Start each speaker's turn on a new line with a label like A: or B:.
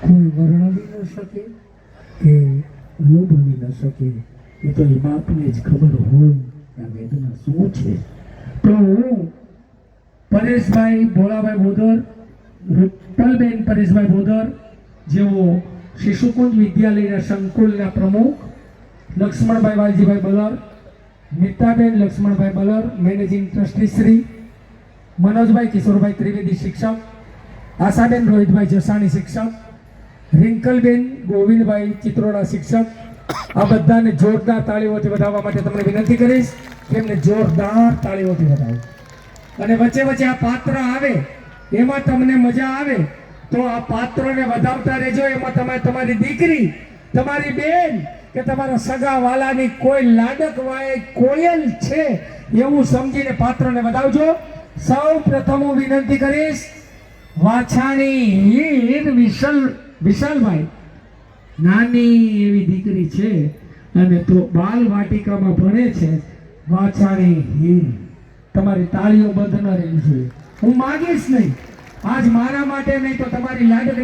A: કોઈ વર્ણવી ન શકે કે અનુભવી ન શકે. એ તો એ બાપને જ ખબર હોય કે આ વેદના શું છે. તો હું પરેશભાઈ ભોળાભાઈ બોદર, રૂપલબેન પરેશભાઈ બોદર, જેઓ શિશુકુંજ વિદ્યાલયના સંકુલના પ્રમુખ, લક્ષ્મણભાઈ વાલજીભાઈ બલર, નીતાબેન લક્ષ્મણભાઈ બલર, મેનેજિંગ ટ્રસ્ટી શ્રી, મનોજભાઈ કિશોરભાઈ ત્રિવેદી શિક્ષક, આશાબેન રોહિતભાઈ જસાણી શિક્ષક, રિંકલબેન ગોવિંદભાઈ ચિત્રોડા શિક્ષક, આ બધાને જોરદાર તાળીઓથી વધાવવા માટે તમને વિનંતી કરીશ કે એમને જોરદાર તાળીઓથી વધાવો. અને વચ્ચે વચ્ચે આ પાત્ર આવે એમાં તમને મજા આવે તો આ પાત્રોને વધાવતા રહેજો. એમાં તમે તમારી દીકરી, તમારી બેન કે તમારા સગા વાલાની કોઈ લાડક વાય કોયલ છે એવું સમજીને પાત્રને વધાવજો. સૌ પ્રથમ હું વિનંતી કરીશ વાછાણી હીર વિશાલભાઈ, નાની એવી દીકરી છે અને તો બાલ વાટિકામાં ભણે છે. વાછાણી હીર, તમારી તાળીઓ બંધ ન રહેવી જોઈએ. હું માગીશ નહીં, આજ મારા માટે નહીં તો તમારી લાડક